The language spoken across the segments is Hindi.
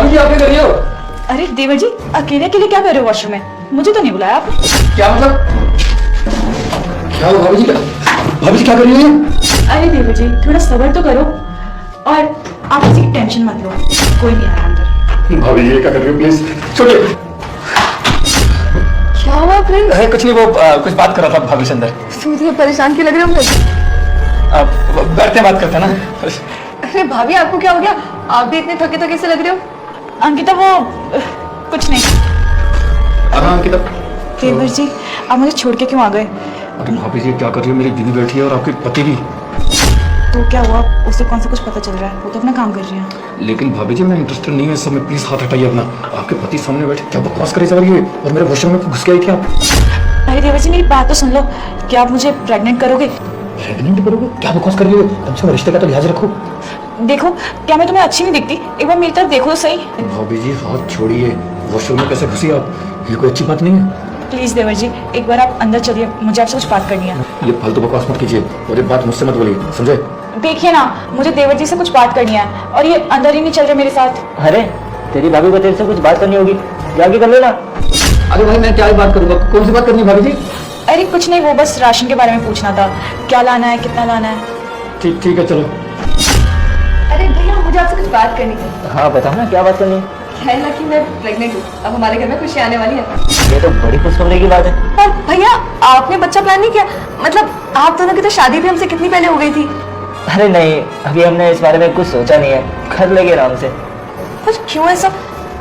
भाभी जी आप क्या कर रही हो? अरे देवर जी, अकेले अकेले क्या कर रहे हो वॉशरूम में? मुझे तो नहीं बुलाया आपने। क्या मतलब? क्या हुआ भाभी जी? भाभी जी क्या कर रही है? अरे देवर जी, थोड़ा सब्र तो करो और आप किसी की टेंशन मत लो, कोई नहीं आया अंदर। भाभी जी क्या कर रही हो? प्लीज छोड़िए। क्या हुआ प्रिंस? कुछ नहीं, वो कुछ बात कर रहा था भाभी से अंदर। तुम इतने परेशान क्यों लग रहे हो मुझे? आप बैठते बात करते हैं ना। अरे भाभी आपको क्या हो गया? आप भी इतने थके थके से लग रहे हो। अंकिता वो कुछ नहीं। हाँ अंकिता। देवर जी आप मुझे छोड़ के क्यों आ गए? अरे भाभी जी क्या कर रही हो? मेरी बीवी बैठी है और आपके पति भी। तो क्या हुआ? उसे कौन सा कुछ पता चल रहा है? वो तो अपना काम कर रही है। लेकिन भाभी जी मैं इंटरेस्टेड नहीं हूँ इस समय, प्लीज हाथ हटाइए अपना। आपके पति सामने बैठे क्या बकवास करे जा रही है और मेरे वॉशरूम में घुस के आई थी आप। अरे देवर जी मेरी बात तो सुन लो, क्या आप मुझे प्रेग्नेंट करोगे? प्रेग्नेंट करोगे? क्या बकवास कर रही हो? कम से कम रिश्ते का तो लिहाज रखो। देखो, क्या मैं तुम्हें अच्छी नहीं दिखती? एक बार मेरी तरफ देखो तो सही। भाभी जी हाथ छोड़िए, वॉशरूम में कैसे घुसी आप? ये कोई अच्छी बात नहीं है। प्लीज देवर जी एक बार आप अंदर चलिए, मुझे आपसे कुछ बात करनी है। ये फालतू बकवास मत कीजिए और ये बात मुझसे मत बोलिए, समझे? देखिए ना, मुझे देवर जी से कुछ बात करनी है और ये अंदर ही नहीं चल रहे मेरे साथ। अरे तेरी भाभी को तेरे से कुछ बात करनी होगी, जाके कर लेना। अरे भाई मैं क्या बात करूंगा? कौन सी बात करनी है भाभी जी? अरे कुछ नहीं, वो बस राशन के बारे में पूछना था, क्या लाना है, कितना लाना है। ठीक है चलो। अरे भैया मुझे आपसे कुछ बात करनी है। हाँ बताओ ना, क्या बात करनी है? है ना कि मैं प्रेग्नेंट हूँ, अब हमारे घर में खुशी आने वाली है। ये तो बड़ी खुशखबरी की बात है। पर भैया आपने बच्चा प्लान नहीं किया? मतलब आप दोनों की तो शादी भी हमसे कितनी पहले हो गई थी। अरे नहीं, अभी हमने इस बारे में कुछ सोचा नहीं है, कर लेंगे आराम से। पर क्यों ऐसा?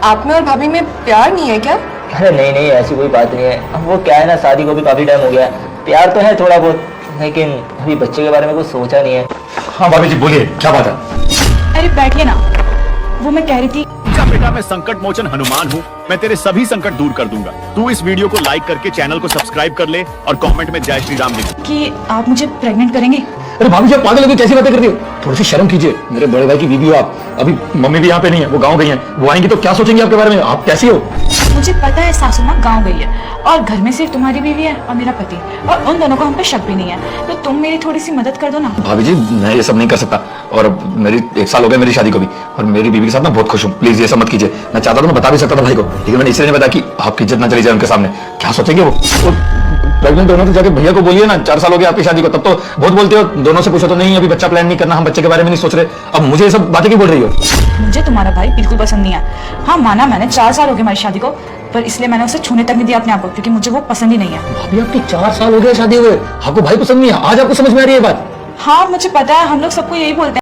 आप में और भाभी में प्यार नहीं है क्या? अरे नहीं नहीं, ऐसी कोई बात नहीं है। अब वो क्या है ना, शादी को भी काफी टाइम हो गया है, प्यार तो है थोड़ा बहुत, लेकिन अभी बच्चे के बारे में कुछ सोचा नहीं है। हाँ भाभी जी बोलिए, क्या बात है? अरे बैठिए ना, वो मैं कह रही थी बेटा मैं संकट मोचन हनुमान हूँ, मैं तेरे सभी संकट दूर कर दूंगा। तू इस वीडियो को लाइक करके चैनल को सब्सक्राइब कर ले और कमेंट में जय श्री राम लिख। कि आप मुझे प्रेग्नेंट करेंगे। अरे भाभी जी आप पागल हो गए, कैसी बातें कर रही हो? थोड़ी सी शर्म कीजिए, मेरे बड़े भाई की बीवी हो आप। अभी मम्मी भी यहाँ पे नहीं है, वो गाँव गई है। वो आएंगी तो क्या सोचेंगे आपके बारे में? आप कैसी हो? मुझे पता है सासू माँ गाँव गई है और घर में सिर्फ तुम्हारी बीवी है और मेरा पति, और उन दोनों को हम पे शक भी नहीं है, तो तुम मेरी थोड़ी सी मदद कर दो ना। भाभी जी मैं ये सब नहीं कर सकता, और मेरी 1 साल हो गया मेरी शादी को भी, और मेरी बीवी के साथ मैं बहुत खुश हूँ। प्लीज ये सब मत कीजिए। मैं चाहता था मैं बता भी सकता था भाई को, लेकिन मैंने इसलिए नहीं बताया कि आपकी इज्जत ना चली जाए उनके सामने। क्या सोचेंगे वो प्रेग्नेंट होना? तो जाके भैया को बोलिए ना, 4 साल हो गए आपकी शादी को, तब तो बहुत बोलते हो। दोनों से पूछो तो नहीं, अभी बच्चा प्लान नहीं करना, हम बच्चे के बारे में नहीं सोच रहे। अब मुझे ये सब बातें क्यों बोल रही हो? मुझे तुम्हारा भाई बिल्कुल पसंद नहीं है। हाँ माना मैंने 4 साल हो गए हमारी शादी को, पर इसलिए मैंने उसे छूने तक नहीं दिया अपने आप को, क्योंकि मुझे वो पसंद ही नहीं है। भाभी आपके 4 साल हो गए शादी हुए, आपको भाई पसंद नहीं है? आज आपको समझ में आ रही है बात? हाँ मुझे पता है, हम लोग सबको यही बोलते हैं।